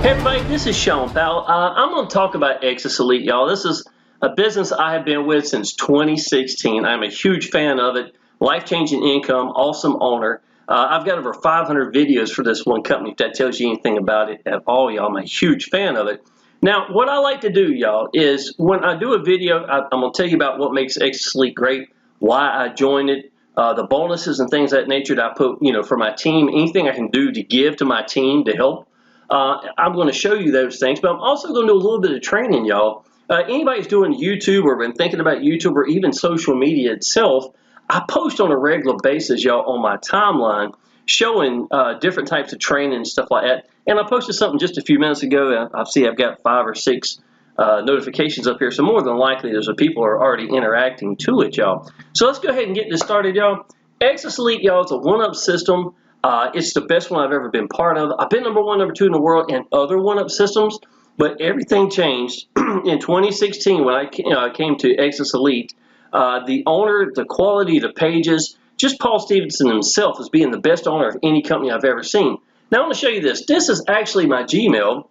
Hey everybody, this is Shawn Powell. I'm going to talk about Exitus Elite, y'all. This is a business I have been with since 2016. I'm a huge fan of it. Life-changing income, awesome owner. I've got over 500 videos for this one company, if that tells you anything about it at all, y'all. I'm a huge fan of it. Now, what I like to do, y'all, is when I do a video, I'm going to tell you about what makes Exitus Elite great, why I joined it, the bonuses and things of that nature that I put, for my team, anything I can do to give to my team to help. I'm going to show you those things, but I'm also going to do a little bit of training, y'all. Anybody's doing YouTube or been thinking about YouTube or even social media itself, I post on a regular basis, y'all, on my timeline showing different types of training and stuff like that. And I posted something just a few minutes ago. I see I've got 5 or 6 notifications up here, so more than likely there's people are already interacting to it, y'all. So let's go ahead and get this started, y'all. Exitus Elite, y'all, is a one-up system. It's the best one I've ever been part of. I've been number 1, number 2 in the world in other one-up systems, but everything changed in 2016 when I came to Exitus Elite. The owner, the quality, the pages, just Paul Stevenson himself as being the best owner of any company I've ever seen. Now I want to show you this. This is actually my Gmail.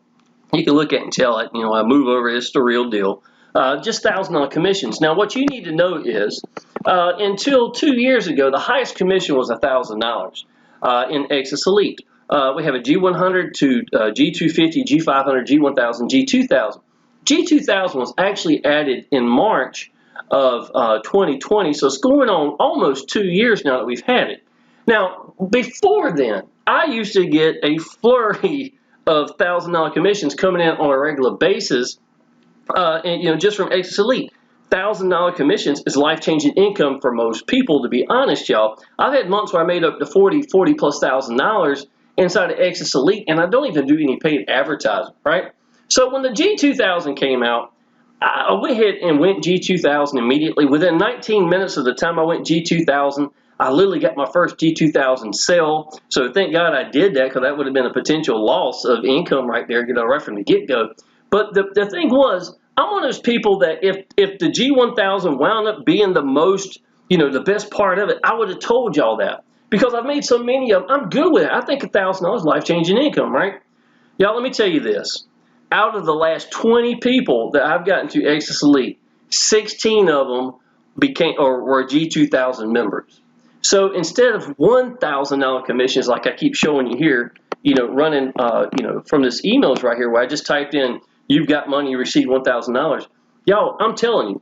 You can look at it and tell it. I move over. It's the real deal. Just $1,000 commissions. Now what you need to know is until 2 years ago, the highest commission was $1,000. In Exitus Elite. We have a G100 to G250, G500, G1000, G2000. G2000 was actually added in March of 2020, so it's going on almost 2 years now that we've had it. Now, before then, I used to get a flurry of $1,000 commissions coming in on a regular basis, and just from Exitus Elite. $1,000 commissions is life-changing income for most people, to be honest, y'all. I've had months where I made up to $40 plus $1,000 inside of Exitus Elite, and I don't even do any paid advertising, right? So when the G2000 came out, I went ahead and went G2000 immediately. Within 19 minutes of the time I went G2000, I literally got my first G2000 sale. So thank God I did that, because that would have been a potential loss of income right there, right from the get-go. But the thing was, I'm one of those people that if the G1000 wound up being the most, the best part of it, I would have told y'all that. Because I've made so many of them, I'm good with it. I think $1,000 is life-changing income, right? Y'all, let me tell you this. Out of the last 20 people that I've gotten to Exitus Elite, 16 of them were G2000 members. So instead of $1,000 commissions like I keep showing you here, running, from this emails right here where I just typed in, you've got money, you received $1,000. Y'all, I'm telling you,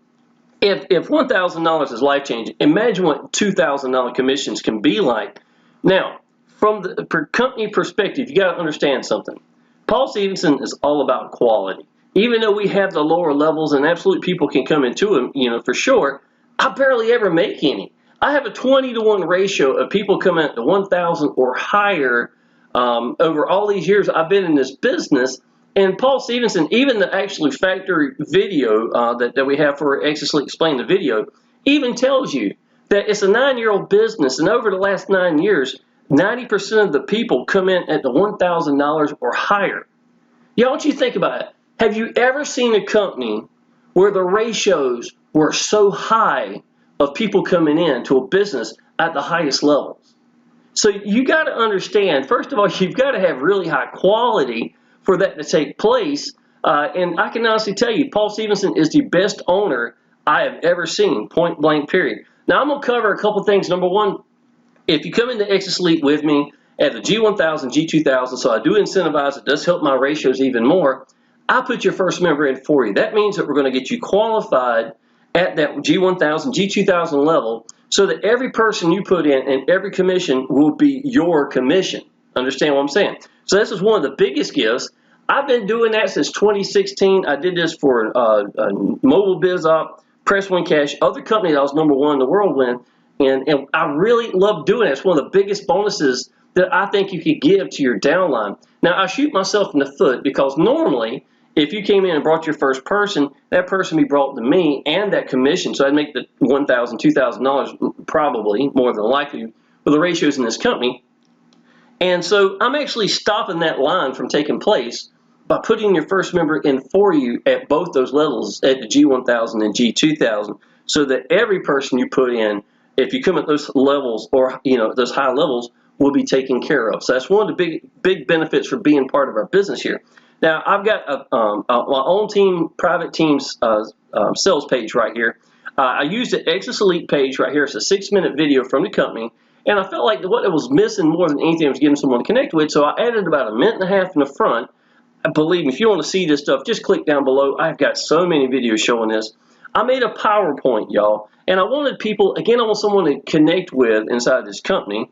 if $1,000 is life-changing, imagine what $2,000 commissions can be like. Now, from the company perspective, you got to understand something. Paul Stevenson is all about quality. Even though we have the lower levels and absolute people can come into them, for sure, I barely ever make any. I have a 20-to-1 ratio of people coming at the 1,000 or higher over all these years I've been in this business. And Paul Stevenson, even the actually factory video that we have for Exitus Elite Explain the video, even tells you that it's a 9-year-old business, and over the last 9 years, 90% of the people come in at the $1,000 or higher. Y'all, what you think about it? Have you ever seen a company where the ratios were so high of people coming in to a business at the highest levels? So you got to understand, first of all, you've got to have really high quality for that to take place, and I can honestly tell you, Paul Stevenson is the best owner I have ever seen, point blank period. Now I'm going to cover a couple things. Number one, if you come into Exitus Elite with me at the G1000, G2000, so I do incentivize, it does help my ratios even more, I put your first member in for you. That means that we're going to get you qualified at that G1000, G2000 level, so that every person you put in and every commission will be your commission. Understand what I'm saying? So this is one of the biggest gifts. I've been doing that since 2016. I did this for Mobile Biz Op, Press One Cash, other company that I was number 1 in the world with, and I really love doing it. It's one of the biggest bonuses that I think you could give to your downline. Now, I shoot myself in the foot because normally, if you came in and brought your first person, that person would be brought to me and that commission, so I'd make the $1,000, $2,000 probably, more than likely, with the ratios in this company. And so I'm actually stopping that line from taking place by putting your first member in for you at both those levels, at the G1000 and G2000, so that every person you put in, if you come at those levels or those high levels, will be taken care of. So that's one of the big benefits for being part of our business here. Now, I've got my own team, private team's sales page right here. I used the Exitus Elite page right here. It's a 6-minute video from the company. And I felt like what it was missing more than anything was getting someone to connect with. So I added about 1.5 minutes in the front. Believe me, if you want to see this stuff, just click down below. I've got so many videos showing this. I made a PowerPoint, y'all. And I wanted people, again, I want someone to connect with inside this company.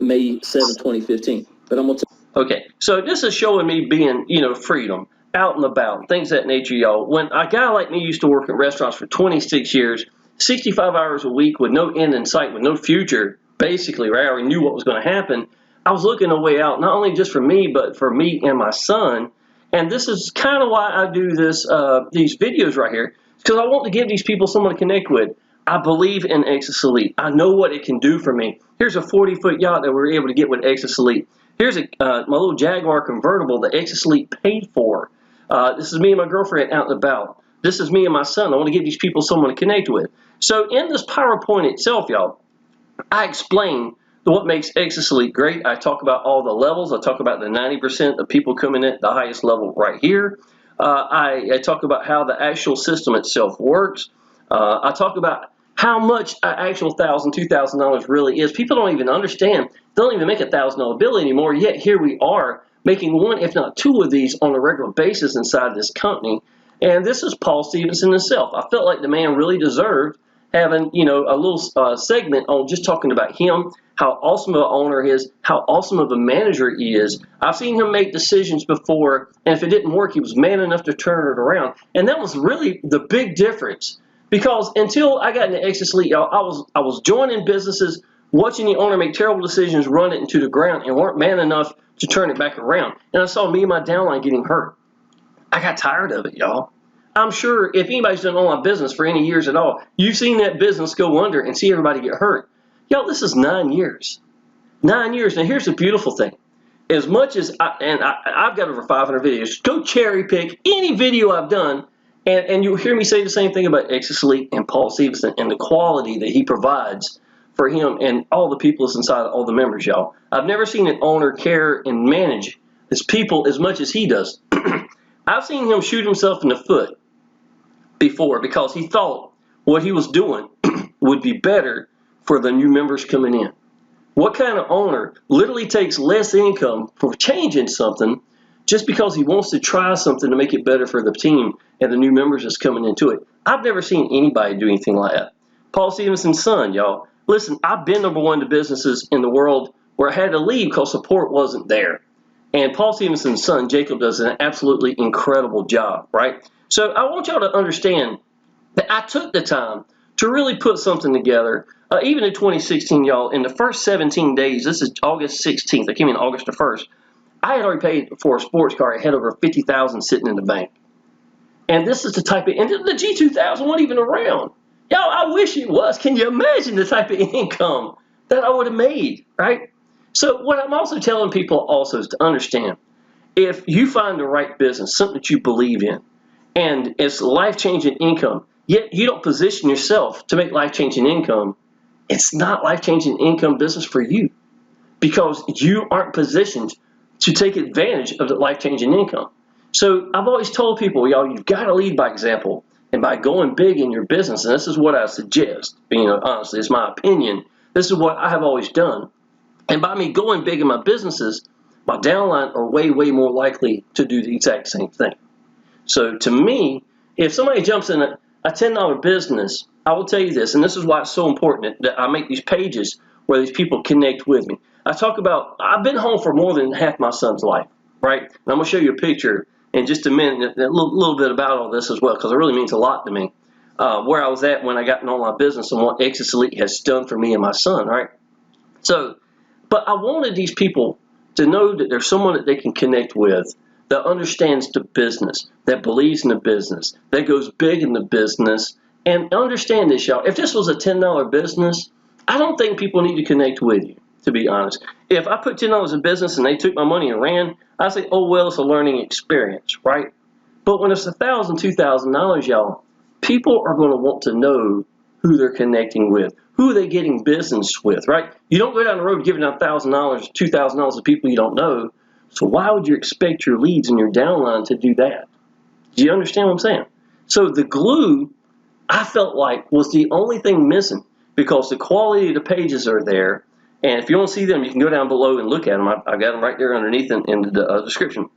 May 7, 2015. But I'm going to Okay, so this is showing me being, freedom, out and about, things of that nature, y'all. When a guy like me used to work in restaurants for 26 years, 65 hours a week with no end in sight, with no future, basically, right? I already knew what was going to happen. I was looking a way out, not only just for me, but for me and my son. And this is kind of why I do this, these videos right here, because I want to give these people someone to connect with. I believe in Exitus Elite. I know what it can do for me. Here's a 40-foot yacht that we were able to get with Exitus Elite. Here's my little Jaguar convertible that Exitus Elite paid for. This is me and my girlfriend out and about. This is me and my son. I want to give these people someone to connect with. So in this PowerPoint itself, y'all, I explain what makes Exitus Elite great. I talk about all the levels. I talk about the 90% of people coming in at the highest level right here. I talk about how the actual system itself works. I talk about how much an actual $1,000, $2,000 really is. People don't even understand. They don't even make a $1,000 bill anymore, yet here we are making one, if not two of these on a regular basis inside this company. And this is Paul Stevenson himself. I felt like the man really deserved having, a little segment on just talking about him, how awesome of an owner he is, how awesome of a manager he is. I've seen him make decisions before, and if it didn't work, he was man enough to turn it around. And that was really the big difference. Because until I got into Exitus Elite, y'all, I was joining businesses, watching the owner make terrible decisions, run it into the ground, and weren't man enough to turn it back around. And I saw me and my downline getting hurt. I got tired of it, y'all. I'm sure if anybody's done online business for any years at all, you've seen that business go under and see everybody get hurt. Y'all, this is 9 years. 9 years. Now, here's the beautiful thing. As much as I've got over 500 videos, go cherry pick any video I've done, and you'll hear me say the same thing about Exitus Elite and Paul Stevenson and the quality that he provides for him and all the people that's inside all the members, y'all. I've never seen an owner care and manage his people as much as he does. I've seen him shoot himself in the foot before because he thought what he was doing would be better for the new members coming in. What kind of owner literally takes less income for changing something just because he wants to try something to make it better for the team and the new members that's coming into it? I've never seen anybody do anything like that. Paul Stevenson's son, y'all. Listen, I've been #1 to businesses in the world where I had to leave because support wasn't there. And Paul Stevenson's son, Jacob, does an absolutely incredible job, right? So I want y'all to understand that I took the time to really put something together. Even in 2016, y'all, in the first 17 days, this is August 16th, I came in August the 1st, I had already paid for a sports car. I had over $50,000 sitting in the bank. And this is the type of, and the G2000 wasn't even around. Y'all, I wish it was. Can you imagine the type of income that I would have made, right? So what I'm also telling people also is to understand, if you find the right business, something that you believe in, and it's life-changing income, yet you don't position yourself to make life-changing income, it's not life-changing income business for you because you aren't positioned to take advantage of the life-changing income. So I've always told people, y'all, you've got to lead by example and by going big in your business. And this is what I suggest. Honestly, it's my opinion. This is what I have always done. And by me going big in my businesses, my downline are way, way more likely to do the exact same thing. So to me, if somebody jumps in a $10 business, I will tell you this, and this is why it's so important that I make these pages where these people connect with me. I talk about, I've been home for more than half my son's life, right? And I'm going to show you a picture in just a minute, a little bit about all this as well, because it really means a lot to me, where I was at when I got in online business and what Exitus Elite has done for me and my son, right? So, but I wanted these people to know that there's someone that they can connect with that understands the business, that believes in the business, that goes big in the business. And understand this, y'all. If this was a $10 business, I don't think people need to connect with you, to be honest. If I put $10 in business and they took my money and ran, I say, oh, well, it's a learning experience, right? But when it's $1,000, $2,000, y'all, people are going to want to know who they're connecting with, who are they getting business with, right? You don't go down the road giving out $1,000, $2,000 to people you don't know. So why would you expect your leads and your downline to do that? Do you understand what I'm saying? So the glue, I felt like, was the only thing missing, because the quality of the pages are there. And if you want to see them, you can go down below and look at them. I got them right there underneath in the description.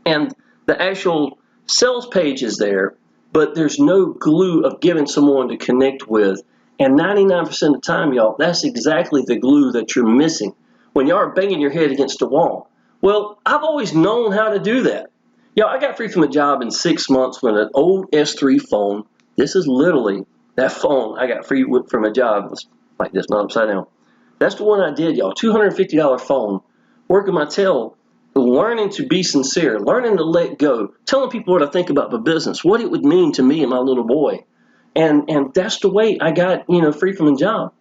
And the actual sales page is there, but there's no glue of giving someone to connect with. And 99% of the time, y'all, that's exactly the glue that you're missing when you are banging your head against the wall. Well, I've always known how to do that. Y'all, I got free from a job in 6 months with an old S3 phone. This is literally that phone I got free from a job. It's like this, not upside down. That's the one I did, y'all. $250 phone, working my tail, learning to be sincere, learning to let go, telling people what I think about the business, what it would mean to me and my little boy. And that's the way I got, free from the job.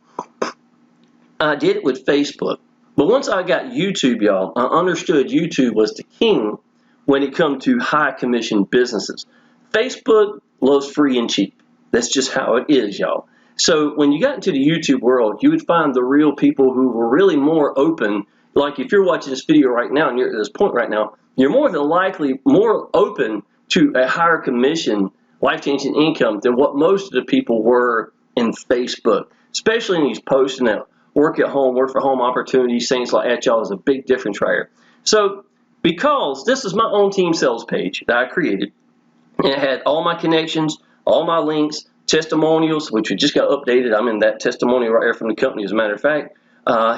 I did it with Facebook. But once I got YouTube, y'all, I understood YouTube was the king when it comes to high commission businesses. Facebook loves free and cheap. That's just how it is, y'all. So when you got into the YouTube world, you would find the real people who were really more open. Like if you're watching this video right now and you're at this point right now, you're more than likely more open to a higher commission, life-changing income than what most of the people were in Facebook, especially in these posts and that work at home, work for home opportunities, things like that, y'all, is a big difference right here. So because this is my own team sales page that I created, and it had all my connections, all my links, testimonials, which we just got updated. I'm in that testimonial right here from the company, as a matter of fact.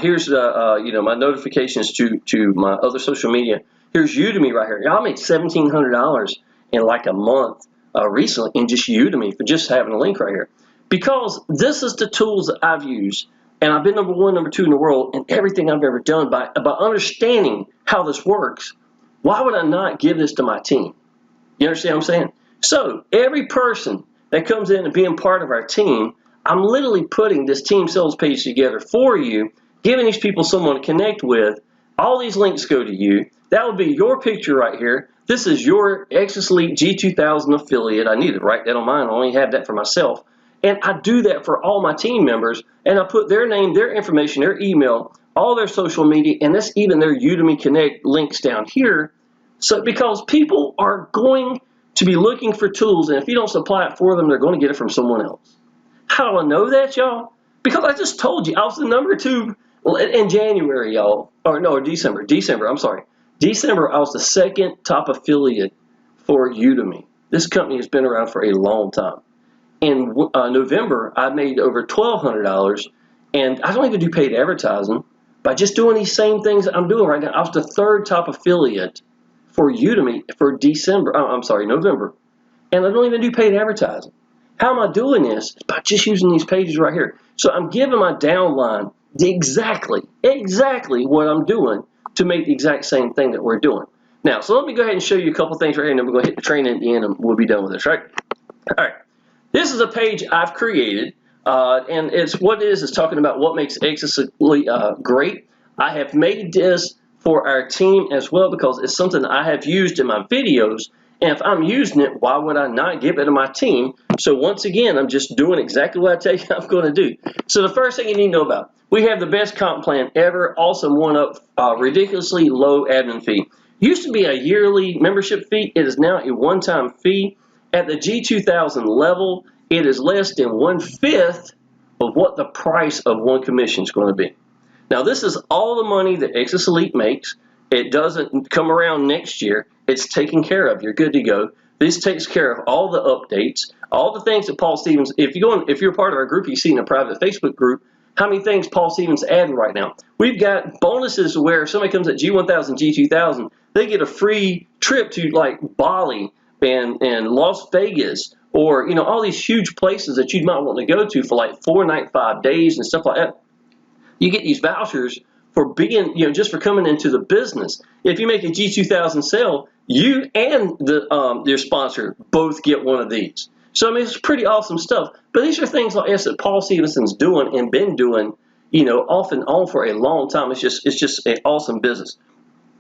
Here's my notifications to my other social media. Here's Udemy right here. Y'all made $1,700 in like a month recently in just Udemy for just having a link right here. Because this is the tools that I've used, and I've been number 1, number 2 in the world in everything I've ever done by understanding how this works. Why would I not give this to my team? You understand what I'm saying? So every person that comes in and being part of our team, I'm literally putting this team sales page together for you, giving these people someone to connect with. All these links go to you. That would be your picture right here. This is your Exitus Elite G2000 affiliate. I need to write that on mine. I only have that for myself. And I do that for all my team members. And I put their name, their information, their email, all their social media, and that's even their Udemy Connect links down here. So because people are going to be looking for tools, and if you don't supply it for them, they're going to get it from someone else. How do I know that, y'all? Because I just told you I was the number 2 in January, y'all. Or no, December, I'm sorry. December, I was the 2nd top affiliate for Udemy. This company has been around for a long time. In November, I made over $1,200, and I don't even do paid advertising. By just doing these same things that I'm doing right now, I was the 3rd top affiliate for Udemy for November. And I don't even do paid advertising. How am I doing this? By just using these pages right here. So I'm giving my downline exactly what I'm doing to make the exact same thing that we're doing. Now, so let me go ahead and show you a couple things right here, and then we're going to hit the training at the end, and we'll be done with this, right? All right. This is a page I've created, and it's talking about what makes Exitus Elite great. I have made this for our team as well because it's something I have used in my videos, and if I'm using it, why would I not give it to my team? So once again, I'm just doing exactly what I tell you I'm going to do. So the first thing you need to know about, we have the best comp plan ever, awesome one-up, ridiculously low admin fee. Used to be a yearly membership fee. It is now a one-time fee. At the G2000 level, it is less than 1/5 of what the price of one commission is going to be. Now, this is all the money that Exitus Elite makes. It doesn't come around next year. It's taken care of. You're good to go. This takes care of all the updates, all the things that Paul Stevenson. If you're part of our group, you see in a private Facebook group how many things Paul Stevenson added right now. We've got bonuses where if somebody comes at G1000, G2000, they get a free trip to like Bali and Las Vegas, or all these huge places that you might want to go to for like 4 nights, 5 days and stuff like that. You get these vouchers for being, just for coming into the business. If you make a G2000 sale, you and your sponsor both get one of these. So I mean, it's pretty awesome stuff. But these are things like this that Paul Stevenson's doing and been doing, off and on for a long time. It's just an awesome business.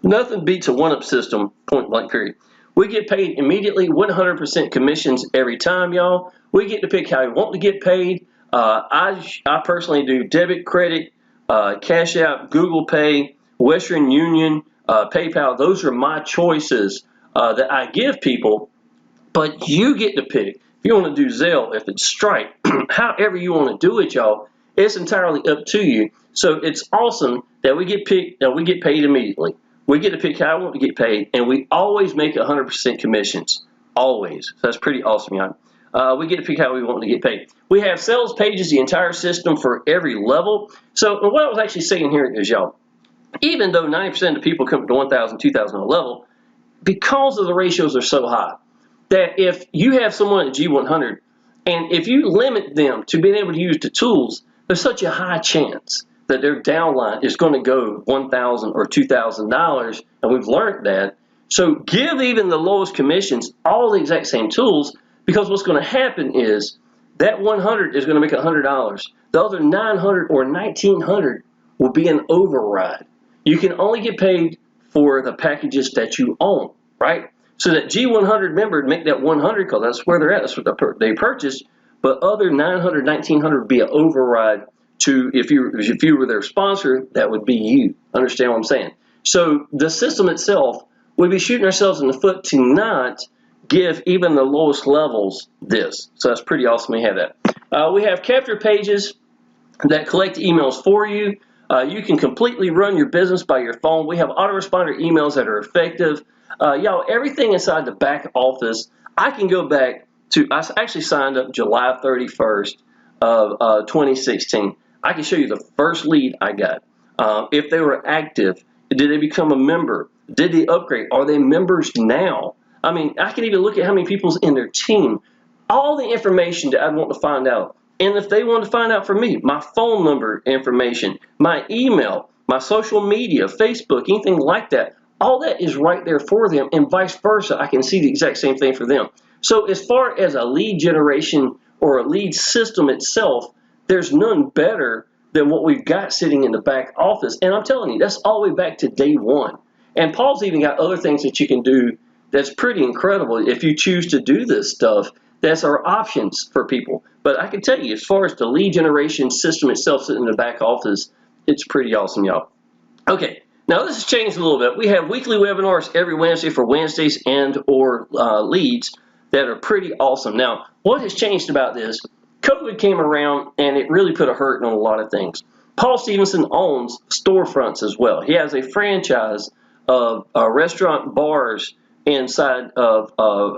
Nothing beats a one-up system, point blank period. We get paid immediately, 100% commissions every time, y'all. We get to pick how we want to get paid. I personally do debit, credit, Cash App, Google Pay, Western Union, PayPal. Those are my choices that I give people, but you get to pick. If you want to do Zelle, if it's Stripe, however you want to do it, y'all, it's entirely up to you. So it's awesome that we get picked, that we get paid immediately. We get to pick how I want to get paid, and we always make 100% commissions. Always. So that's pretty awesome, y'all. We get to pick how we want to get paid. We have sales pages, the entire system for every level. So what I was actually saying here is, y'all, even though 90% of the people come to 1,000, 2,000 on a level, because of the ratios are so high, that if you have someone at G100, and if you limit them to being able to use the tools, there's such a high chance that their downline is going to go $1,000 or $2,000, and we've learned that. So give even the lowest commissions all the exact same tools, because what's going to happen is that 100 is going to make $100. The other 900 or 1,900 will be an override. You can only get paid for the packages that you own, right? So that G100 member make that 100 because that's where they're at. That's what they purchased. But other 900, 1,900 would be an override to if you were their sponsor, that would be you. Understand what I'm saying? So the system itself, we'd be shooting ourselves in the foot to not give even the lowest levels this. So that's pretty awesome. We have that. We have capture pages that collect emails for you. You can completely run your business by your phone. We have autoresponder emails that are effective. Y'all, everything inside the back office, I can go back to, I actually signed up July 31st of 2016. I can show you the first lead I got. If they were active, did they become a member? Did they upgrade? Are they members now? I mean, I can even look at how many people's in their team. All the information that I'd want to find out. And if they want to find out from me, my phone number information, my email, my social media, Facebook, anything like that, all that is right there for them, and vice versa. I can see the exact same thing for them. So as far as a lead generation or a lead system itself, there's none better than what we've got sitting in the back office. And I'm telling you, that's all the way back to day one. And Paul's even got other things that you can do that's pretty incredible if you choose to do this stuff. That's our options for people. But I can tell you, as far as the lead generation system itself sitting in the back office, it's pretty awesome, y'all. Okay, now this has changed a little bit. We have weekly webinars every Wednesday for Wednesdays and or leads that are pretty awesome. Now, what has changed about this? COVID came around and it really put a hurt on a lot of things. Paul Stevenson owns storefronts as well. He has a franchise of restaurant bars inside of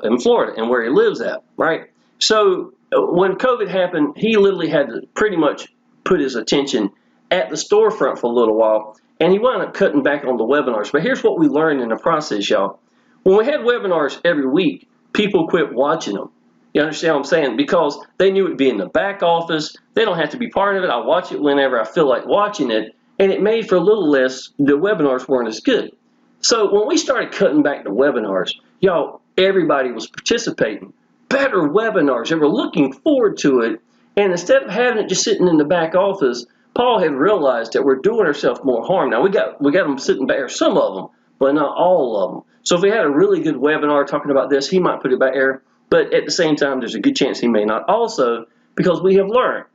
in Florida and where he lives at, right? So when COVID happened, he literally had to pretty much put his attention at the storefront for a little while, and he wound up cutting back on the webinars. But here's what we learned in the process, y'all. When we had webinars every week, people quit watching them. You understand what I'm saying? Because they knew it'd be in the back office. They don't have to be part of it. I watch it whenever I feel like watching it, and it made for a little less, the webinars weren't as good. So when we started cutting back the webinars, y'all, everybody was participating. Better webinars. They were looking forward to it. And instead of having it just sitting in the back office, Paul had realized that we're doing ourselves more harm. Now, we got them sitting back there, some of them, but not all of them. So if we had a really good webinar talking about this, he might put it back there. But at the same time, there's a good chance he may not also, because we have learned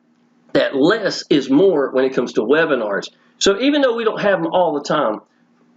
that less is more when it comes to webinars. So even though we don't have them all the time,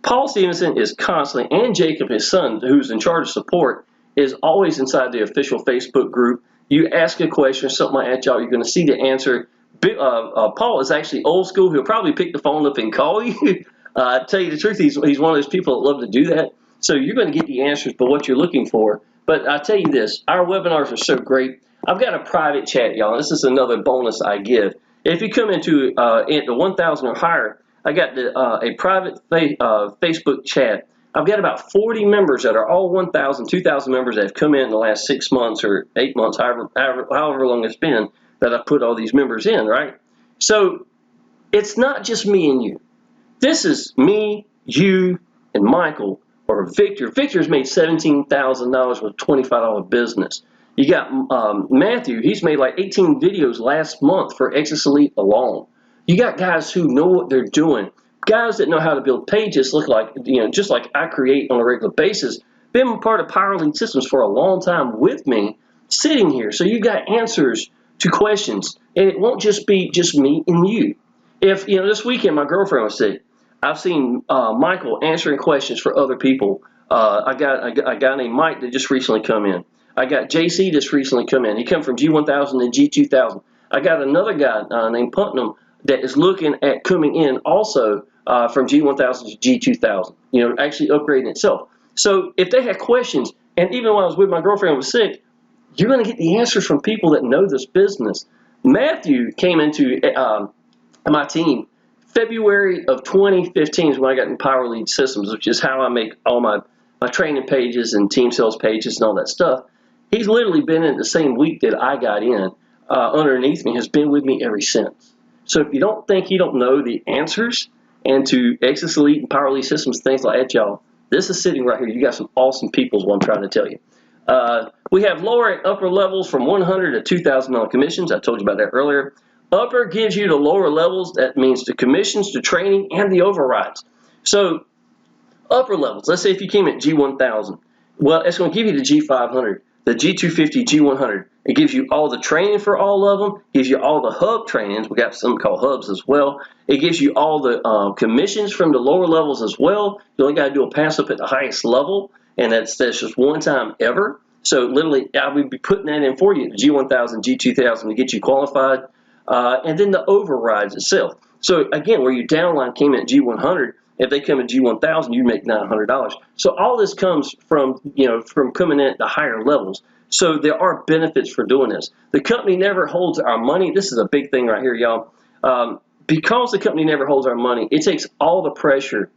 Paul Stevenson is constantly, and Jacob, his son, who's in charge of support, is always inside the official Facebook group. You ask a question or something like that, y'all, you're going to see the answer. Paul is actually old school. He'll probably pick the phone up and call you. Tell you the truth, he's one of those people that love to do that. So you're going to get the answers for what you're looking for. But I tell you this, our webinars are so great. I've got a private chat, y'all. This is another bonus I give. If you come into the 1,000 or higher, I got a private Facebook chat. I've got about 40 members that are all 1,000, 2,000 members that have come in the last 6 months or 8 months, however long it's been that I put all these members in, right? So it's not just me and you. This is me, you, and Michael, or Victor. Victor's made $17,000 with a $25 business. You got Matthew. He's made like 18 videos last month for Exitus Elite alone. You got guys who know what they're doing. Guys that know how to build pages, look like, just like I create on a regular basis. Been part of Power Lead Systems for a long time with me, sitting here. So you got answers to questions, and it won't just be just me and you. If this weekend my girlfriend was sick, I've seen Michael answering questions for other people. I got a guy named Mike that just recently come in. I got JC that's recently come in. He come from G1000 and G2000. I got another guy named Putnam that is looking at coming in also from G1000 to G2000. You know, actually upgrading itself. So if they had questions, and even when I was with my girlfriend was sick, you're going to get the answers from people that know this business. Matthew came into my team February of 2015 is when I got in Power Lead Systems, which is how I make all my training pages and team sales pages and all that stuff. He's literally been in the same week that I got in underneath me, has been with me ever since. So if you don't think you don't know the answers and to Exitus Elite and Power Lead Systems, things like that, y'all, this is sitting right here. You got some awesome people is what I'm trying to tell you. We have lower and upper levels from $100 to $2,000 commissions. I told you about that earlier. Upper gives you the lower levels. That means the commissions, the training, and the overrides. So upper levels, let's say if you came at G1000, well, it's going to give you the G500, the G250, G100. It gives you all the training for all of them, gives you all the hub trainings. We got something called hubs as well. It gives you all the commissions from the lower levels as well. You only got to do a pass up at the highest level, and that's just one time ever. So literally, I would be putting that in for you, G1000, G2000 to get you qualified. And then the overrides itself. So again, where your downline came in at G100, if they come at G1000, you make $900. So all this comes from, you know, from coming in at the higher levels. So there are benefits for doing this. The company never holds our money. This is a big thing right here, y'all. Because the company never holds our money, it takes all the pressure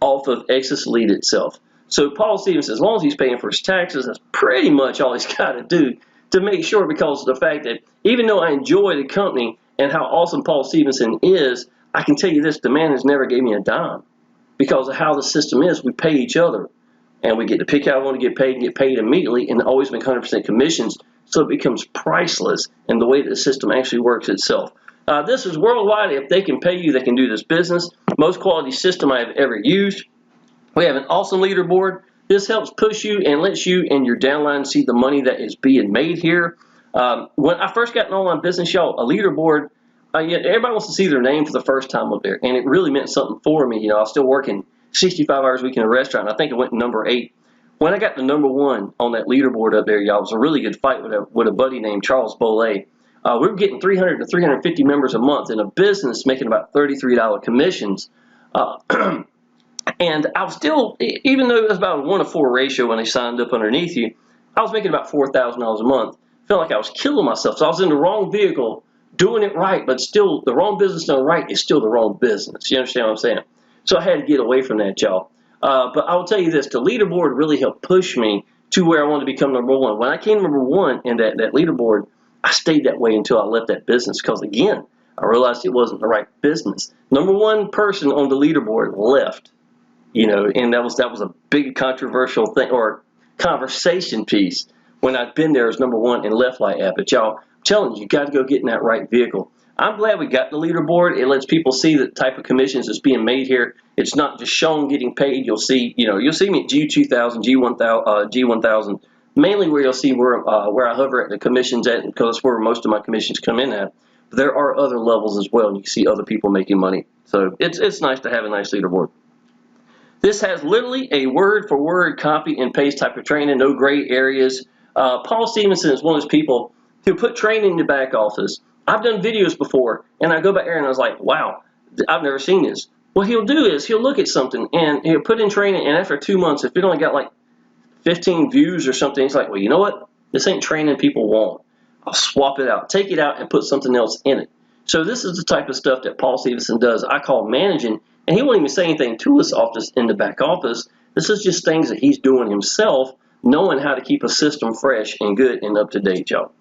off of Exitus Elite itself. So Paul Stevenson, as long as he's paying for his taxes, that's pretty much all he's got to do to make sure, because of the fact that even though I enjoy the company and how awesome Paul Stevenson is, I can tell you this, the man has never gave me a dime because of how the system is. We pay each other, and we get to pick out one to get paid and get paid immediately and always make 100% commissions, so it becomes priceless in the way that the system actually works itself. This is worldwide. If they can pay you, they can do this business. Most quality system I have ever used. We have an awesome leaderboard. This helps push you and lets you and your downline see the money that is being made here. When I first got in online business, y'all, a leaderboard, everybody wants to see their name for the first time up there, and it really meant something for me. You know, I was still working 65 hours a week in a restaurant. I think I went number 8. When I got the number 1 on that leaderboard up there, y'all, it was a really good fight with a buddy named Charles Bollet. We were getting 300 to 350 members a month in a business making about $33 commissions. And I was still, even though it was about a 1-to-4 ratio when they signed up underneath you, I was making about $4,000 a month. Felt like I was killing myself. So I was in the wrong vehicle, doing it right, but still the wrong business done right is still the wrong business. You understand what I'm saying? So I had to get away from that, y'all. But I will tell you this, the leaderboard really helped push me to where I wanted to become number 1. When I came number 1 in that leaderboard, I stayed that way until I left that business because, again, I realized it wasn't the right business. Number 1 person on the leaderboard left. You know, and that was a big controversial thing or conversation piece when I'd been there as number 1 and left like that. But y'all, I'm telling you, you got to go get in that right vehicle. I'm glad we got the leaderboard. It lets people see the type of commissions that's being made here. It's not just Shawn getting paid. You'll see, you'll see me at G2000, G1000, mainly where you'll see where I hover at the commissions at, because that's where most of my commissions come in at. But there are other levels as well, and you can see other people making money. So it's nice to have a nice leaderboard. This has literally a word-for-word copy and paste type of training, no gray areas. Paul Stevenson is one of those people who put training in the back office. I've done videos before, and I go back there and I was like, wow, I've never seen this. What he'll do is he'll look at something and he'll put in training, and after 2 months, if it only got like 15 views or something, he's like, well, you know what? This ain't training people want. I'll swap it out, take it out, and put something else in it. So this is the type of stuff that Paul Stevenson does. I call managing. And he won't even say anything to us office in the back office. This is just things that he's doing himself, knowing how to keep a system fresh and good and up to date, y'all.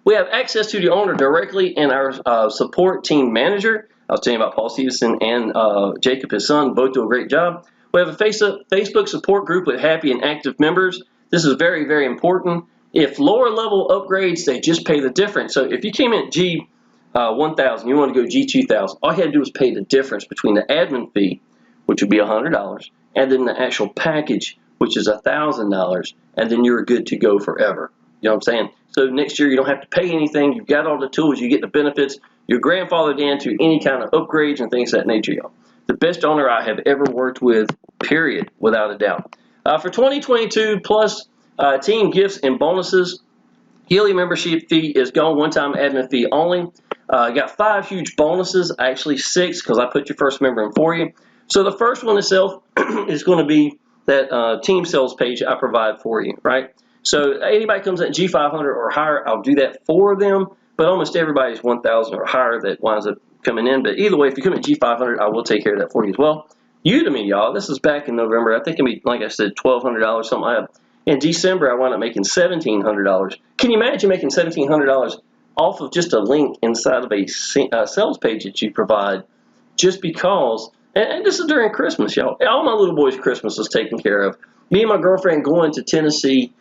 We have access to the owner directly and our support team manager. I was telling you about Paul Stevenson and Jacob, his son, both do a great job. We have a Facebook support group with happy and active members. This is very, very important. If lower level upgrades, they just pay the difference. So if you came in at G1000, you want to go G2000, all you had to do was pay the difference between the admin fee, which would be $100, and then the actual package, which is $1,000, and then you're good to go forever. You know what I'm saying? So next year you don't have to pay anything. You've got all the tools. You get the benefits. You're grandfathered into any kind of upgrades and things of that nature, y'all. the best owner I have ever worked with, period, without a doubt. For 2022 plus team gifts and bonuses, yearly membership fee is gone, one-time admin fee only. Got 5 huge bonuses, actually 6 because I put your first member in for you. So the first one itself is going to be that team sales page I provide for you, right? So anybody comes at G500 or higher, I'll do that for them, but almost everybody's 1,000 or higher that winds up coming in. But either way, if you come at G500, I will take care of that for you as well. Udemy, y'all, this is back in November. I think it'll be, like I said, $1,200, something like that. In December, I wound up making $1,700. Can you imagine making $1,700 off of just a link inside of a sales page that you provide just because? And this is during Christmas, y'all. All my little boys' Christmas was taken care of. Me and my girlfriend going to Tennessee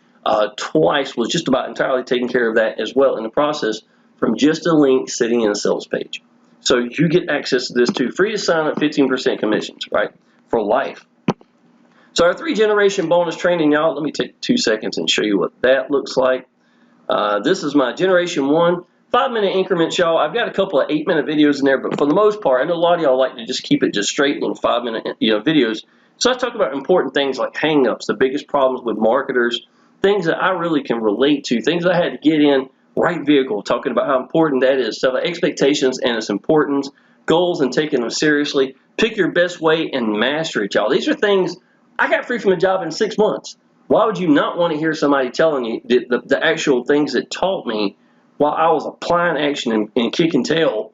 twice was just about entirely taking care of that as well in the process from just a link sitting in a sales page. So you get access to this too. Free to sign up, 15% commissions, right, for life. So our 3-generation bonus training, y'all, let me take 2 seconds and show you what that looks like. This is my generation 1, 5-minute increments, y'all. I've got a couple of 8-minute videos in there, but for the most part, I know a lot of y'all like to just keep it just straight little 5-minute videos. So I talk about important things like hang-ups, the biggest problems with marketers, things that I really can relate to, things I had to get in, right vehicle, talking about how important that is, stuff like expectations and its importance, goals and taking them seriously, pick your best way and master it, y'all. These are things I got free from a job in 6 months. Why would you not want to hear somebody telling you the actual things that taught me while I was applying action and kicking tail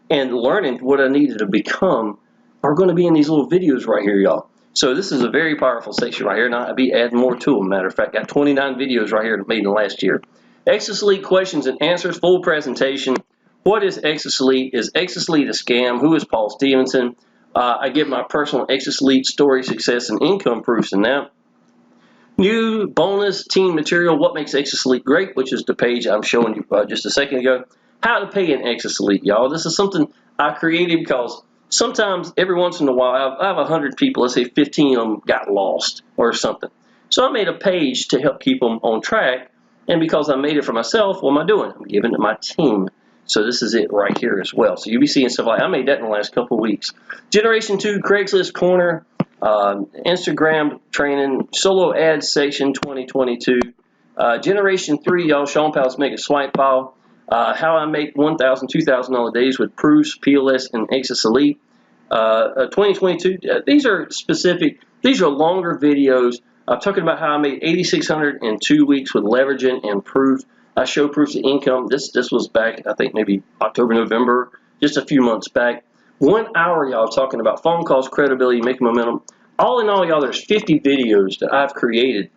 and learning what I needed to become are going to be in these little videos right here, y'all. So this is a very powerful section right here, and I'll be adding more to them. Matter of fact, I got 29 videos right here made in the last year. Exitus Elite questions and answers, full presentation. What is Exitus Elite? Is Exitus Elite a scam? Who is Paul Stevenson? I give my personal Exitus Elite story, success, and income proofs in that. New bonus team material, what makes Exitus Elite great, which is the page I'm showing you just a second ago. How to pay an Exitus Elite, y'all. This is something I created because sometimes, every once in a while, I have 100 people, let's say 15 of them got lost or something. So I made a page to help keep them on track, and because I made it for myself, what am I doing? I'm giving it to my team. So this is it right here as well. So you'll be seeing stuff like I made that in the last couple of weeks. Generation 2, Craigslist Corner, Instagram training, solo ads section 2022. Generation 3, y'all, Shawn Powell's Mega Swipe File. How I make $1,000, $2,000 days with proofs, PLS, and Exitus Elite. 2022, these are specific, these are longer videos. I'm talking about how I made $8,600 in 2 weeks with leveraging and proof. I show proofs of income. This was back, I think, maybe October, November, just a few months back. 1 hour, y'all, talking about phone calls, credibility, making momentum. All in all, y'all, there's 50 videos that I've created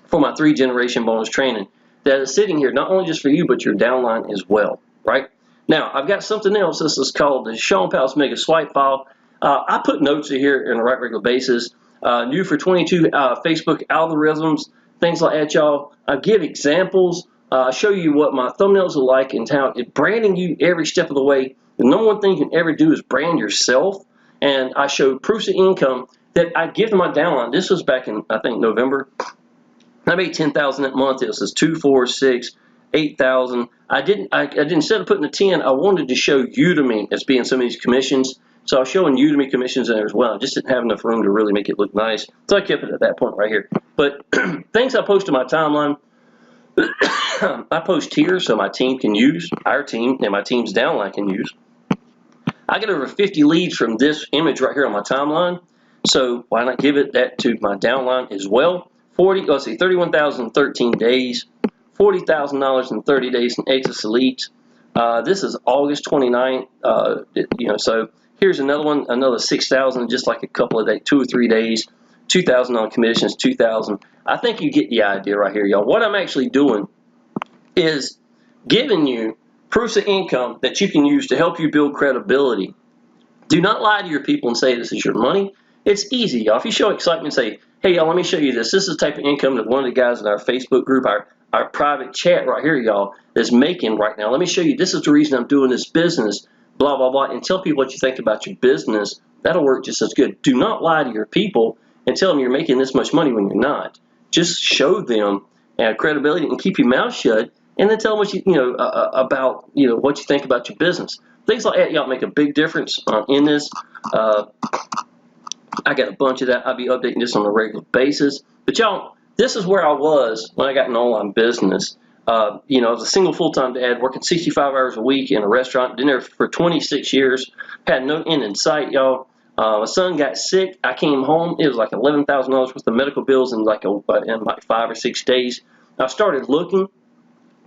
for my 3-generation bonus training that is sitting here, not only just for you, but your downline as well, right? Now, I've got something else. This is called the Shawn Powell's Mega Swipe File. I put notes in here on a regular basis. New for 22 Facebook algorithms, things like that, y'all. I give examples. Show you what my thumbnails are like and how it's branding you every step of the way. The number one thing you can ever do is brand yourself. And I show proofs of income that I give to my downline. This was back in, I think, November. I made $10,000 that month. It was 2, 4, 6, 8,000. I didn't instead of putting the 10, I wanted to show Udemy as being some of these commissions. So I was showing Udemy commissions in there as well. I just didn't have enough room to really make it look nice. So I kept it at that point right here. But things I post to my timeline, I post here so my team can use, our team and my team's downline can use. I get over 50 leads from this image right here on my timeline. So why not give it that to my downline as well? 31,013 days, $40,000 in 30 days in Exitus Elite. This is August 29th. So here's another one, another 6,000, just like a couple of days, 2 or 3 days. 2,000 on commissions, 2,000. I think you get the idea right here, y'all. What I'm actually doing is giving you proofs of income that you can use to help you build credibility. Do not lie to your people and say this is your money. It's easy, y'all. If you show excitement and say, hey, y'all, let me show you this. This is the type of income that one of the guys in our Facebook group, our private chat right here, y'all, is making right now. Let me show you. This is the reason I'm doing this business, blah, blah, blah, and tell people what you think about your business. That'll work just as good. Do not lie to your people and tell them you're making this much money when you're not. Just show them credibility and keep your mouth shut, and then tell them what about what you think about your business. things like that, y'all, make a big difference in this. I got a bunch of that. I'll be updating this on a regular basis. But y'all, this is where I was when I got an online business. You know, I was a single full-time dad working 65 hours a week in a restaurant. Been there for 26 years. Had no end in sight, y'all. My son got sick. I came home. It was like $11,000 worth of medical bills in like 5 or 6 days. I started looking,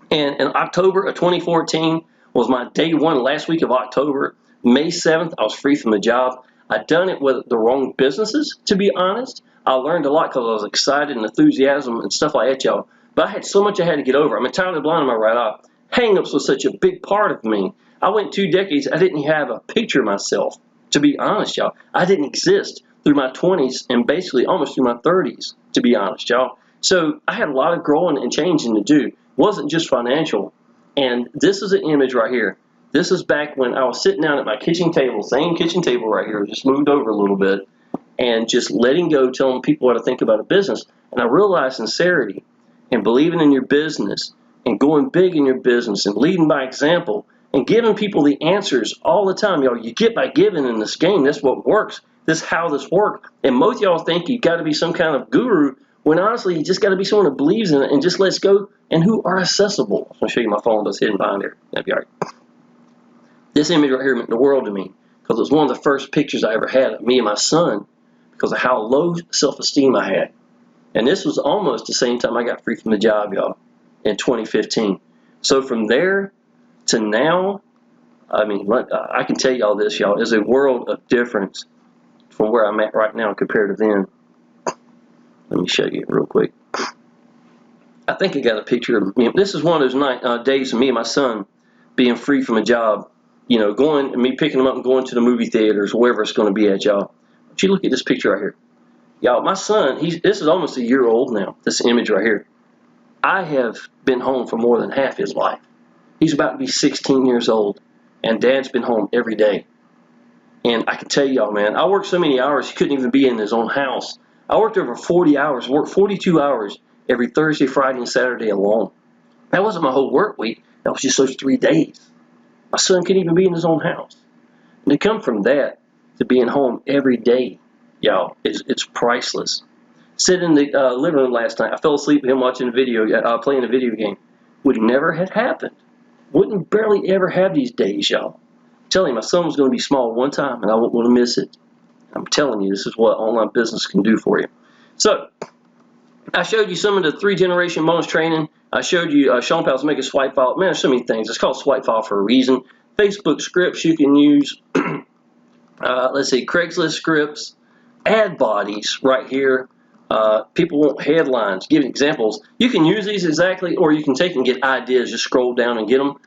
and in October of 2014 was my day one, last week of October. May 7th, I was free from the job. I'd done it with the wrong businesses, to be honest. I learned a lot because I was excited and enthusiasm and stuff like that, y'all. But I had so much I had to get over. I'm entirely blind in my right eye. Hang-ups was such a big part of me. I went 2 decades, I didn't have a picture of myself, to be honest, y'all. I didn't exist through my 20s and basically almost through my 30s, to be honest, y'all. So I had a lot of growing and changing to do. It wasn't just financial. And this is an image right here. This is back when I was sitting down at my kitchen table, same kitchen table right here, just moved over a little bit, and just letting go, telling people what to think about a business. And I realized sincerity and believing in your business and going big in your business and leading by example and giving people the answers all the time. Y'all, you get by giving in this game. That's what works. This is how this works. And most of y'all think you got to be some kind of guru, when honestly, you just got to be someone who believes in it and just lets go and who are accessible. I'm going to show you my phone that's hidden behind there. That'd be all right. This image right here meant the world to me because it was one of the first pictures I ever had of me and my son because of how low self-esteem I had. And this was almost the same time I got free from the job, y'all, in 2015. So from there to now, I mean, I can tell y'all this, y'all, is a world of difference from where I'm at right now compared to then. Let me show you real quick. I think I got a picture of me. This is one of those days of me and my son being free from a job. You know, me picking them up and going to the movie theaters, wherever it's going to be at, y'all. But you look at this picture right here. Y'all, my son, this is almost a year old now, this image right here. I have been home for more than half his life. He's about to be 16 years old, and Dad's been home every day. And I can tell y'all, man, I worked so many hours, he couldn't even be in his own house. I worked over 40 hours, worked 42 hours every Thursday, Friday, and Saturday alone. That wasn't my whole work week. That was just those 3 days. My son couldn't even be in his own house. And to come from that to being home every day, y'all, it's priceless. Sitting in the living room last night, I fell asleep with him watching a video, playing a video game. Would never have happened. Wouldn't barely ever have these days, y'all. I'm telling you, my son was going to be small one time, and I wouldn't want to miss it. I'm telling you, this is what online business can do for you. So, I showed you some of the 3-generation bonus training. I showed you Shawn Powell's Make a Swipe File. Man, there's so many things. It's called Swipe File for a reason. Facebook scripts you can use. Let's see, Craigslist scripts, ad bodies right here. People want headlines, giving examples. You can use these exactly, or you can take and get ideas. Just scroll down and get them.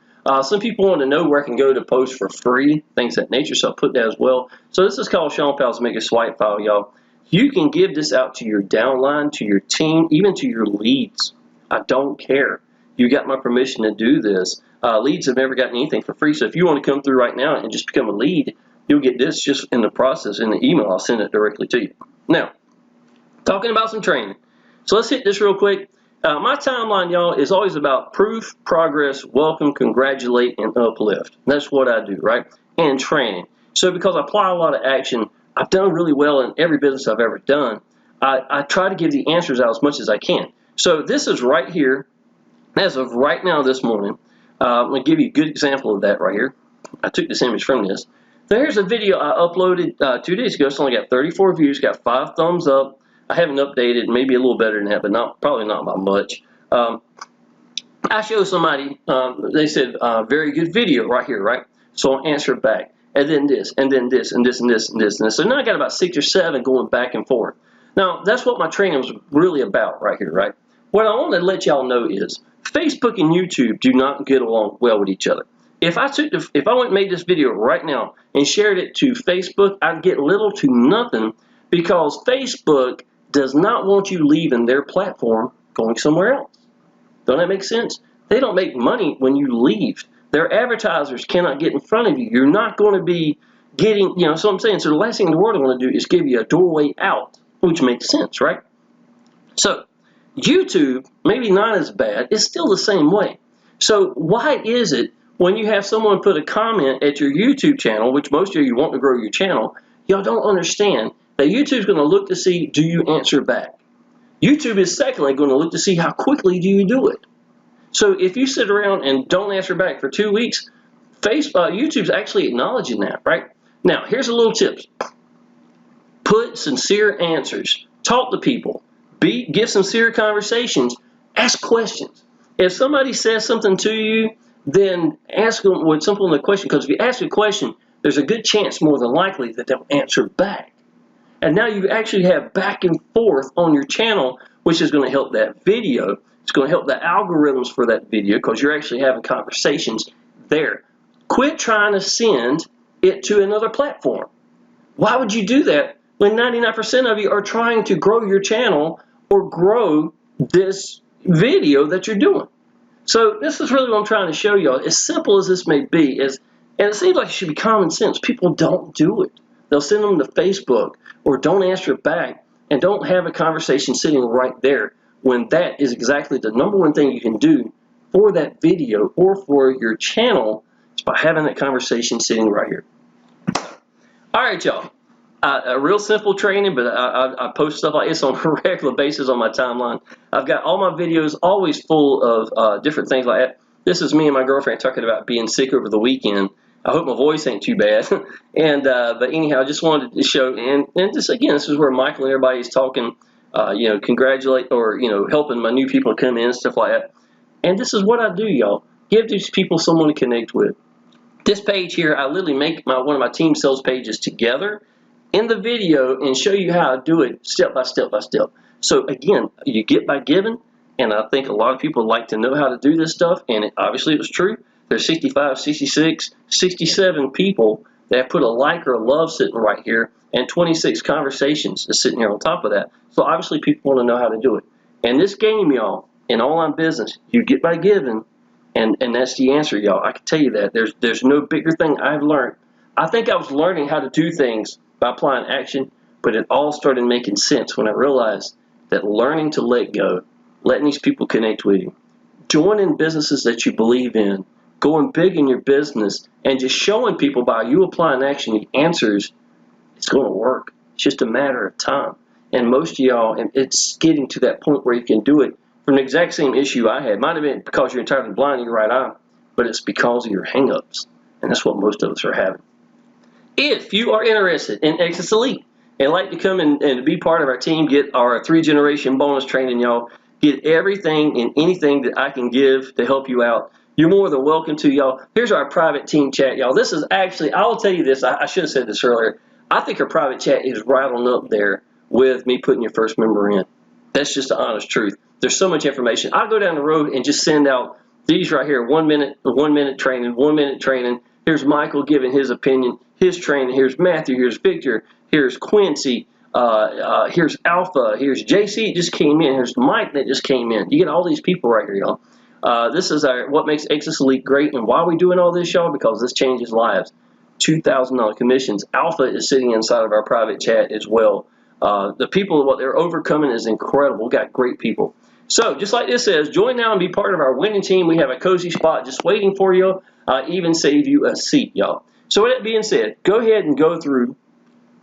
Some people want to know where I can go to post for free, things of that nature, so I'll put that as well. So this is called Shawn Powell's Make a Swipe File, y'all. You can give this out to your downline, to your team, even to your leads. I don't care. You got my permission to do this. Leads have never gotten anything for free, so if you want to come through right now and just become a lead, you'll get this just in the process. In the email, I'll send it directly to you. Now, talking about some training. So let's hit this real quick. My timeline, y'all, is always about proof, progress, welcome, congratulate, and uplift. That's what I do, right? And training. So because I apply a lot of action, I've done really well in every business I've ever done. I try to give the answers out as much as I can. So this is right here, as of right now this morning. I'm going to give you a good example of that right here. I took this image from this. There's a video I uploaded 2 days ago. It's only got 34 views, got 5 thumbs up. I haven't updated, maybe a little better than that, but probably not by much. I showed somebody, they said, very good video right here, right? So I'll answer back. And then this, and then this, and this, and this, and this, and this. So now I got about 6 or 7 going back and forth. Now, that's what my training was really about right here, right? What I want to let y'all know is Facebook and YouTube do not get along well with each other. If I went and made this video right now and shared it to Facebook, I'd get little to nothing because Facebook does not want you leaving their platform going somewhere else. Don't that make sense? They don't make money when you leave. Their advertisers cannot get in front of you. You're not going to be getting, you know, so I'm saying, so the last thing in the world I want to do is give you a doorway out, which makes sense, right? So YouTube, maybe not as bad, it's still the same way. So why is it when you have someone put a comment at your YouTube channel, which most of you want to grow your channel, y'all don't understand that YouTube's going to look to see, do you answer back? YouTube is secondly going to look to see how quickly do you do it. So if you sit around and don't answer back for 2 weeks, YouTube's actually acknowledging that, right? Now, here's a little tip. Put sincere answers. Talk to people. Get sincere conversations. Ask questions. If somebody says something to you, then ask them with simple in the question, because if you ask a question, there's a good chance, more than likely, that they'll answer back. And now you actually have back and forth on your channel, which is going to help that video. It's going to help the algorithms for that video because you're actually having conversations there. Quit trying to send it to another platform. Why would you do that when 99% of you are trying to grow your channel or grow this video that you're doing? So this is really what I'm trying to show y'all. As simple as this may be, and it seems like it should be common sense, people don't do it. They'll send them to Facebook or don't answer back and don't have a conversation sitting right there, when that is exactly the number one thing you can do for that video or for your channel, is by having that conversation sitting right here. All right, y'all. A real simple training, but I post stuff like this on a regular basis on my timeline. I've got all my videos always full of different things like that. This is me and my girlfriend talking about being sick over the weekend. I hope my voice ain't too bad. But anyhow, I just wanted to show, and just again, this is where Michael and everybody's talking, congratulate or, helping my new people come in and stuff like that. And this is what I do, y'all. Give these people someone to connect with. This page here, I literally make one of my team sales pages together in the video and show you how I do it step by step by step. So again, you get by giving, and I think a lot of people like to know how to do this stuff, and obviously it was true. There's 65, 66, 67 people that put a like or a love sitting right here, and 26 conversations is sitting here on top of that. So obviously people want to know how to do it. And this game, y'all, in online business, you get by giving, and that's the answer, y'all. I can tell you that. There's no bigger thing I've learned. I think I was learning how to do things by applying action, but it all started making sense when I realized that learning to let go, letting these people connect with you, joining businesses that you believe in, going big in your business, and just showing people by you applying action the answers, it's going to work. It's just a matter of time. And most of y'all, it's getting to that point where you can do it from the exact same issue I had. Might have been because you're entirely blind in your right eye, but it's because of your hang-ups. And that's what most of us are having. If you are interested in Exitus Elite and like to come and be part of our team, get our 3-generation bonus training, y'all, get everything and anything that I can give to help you out, you're more than welcome to, y'all. Here's our private team chat, y'all. This is actually, I will tell you this, I should have said this earlier. I think our private chat is right on up there with me putting your first member in. That's just the honest truth. There's so much information. I go down the road and just send out these right here, 1 minute training, 1 minute training. Here's Michael giving his opinion, his training. Here's Matthew, here's Victor, here's Quincy, here's Alpha, here's JC that just came in, here's Mike that just came in. You get all these people right here, y'all. This is what makes Exitus Elite great, and why are we doing all this, y'all? Because this changes lives. $2,000 commissions. Alpha is sitting inside of our private chat as well. The people, what they're overcoming is incredible. We've got great people. So, just like this says, join now and be part of our winning team. We have a cozy spot just waiting for you. Even save you a seat, y'all. So, with that being said, go ahead and go through,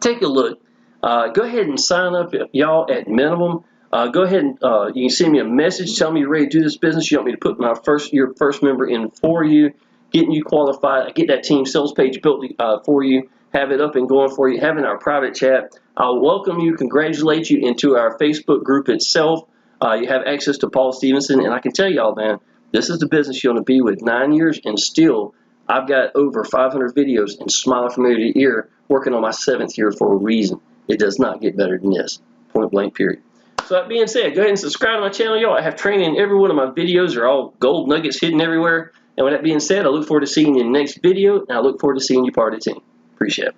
take a look. Go ahead and sign up, y'all, at minimum. Go ahead and you can send me a message. Tell me you're ready to do this business. You want me to put your first member in for you, getting you qualified, get that team sales page built for you, have it up and going for you, having our private chat. I'll welcome you, congratulate you into our Facebook group itself. You have access to Paul Stevenson, and I can tell y'all, man, this is the business you want to be with. 9 years, and still, I've got over 500 videos and smiling from ear to ear, working on my 7th year for a reason. It does not get better than this. Point blank, period. So that being said, go ahead and subscribe to my channel, y'all. I have training in every one of my videos. They're all gold nuggets hidden everywhere. And with that being said, I look forward to seeing you in the next video, and I look forward to seeing you part of the team. Appreciate it.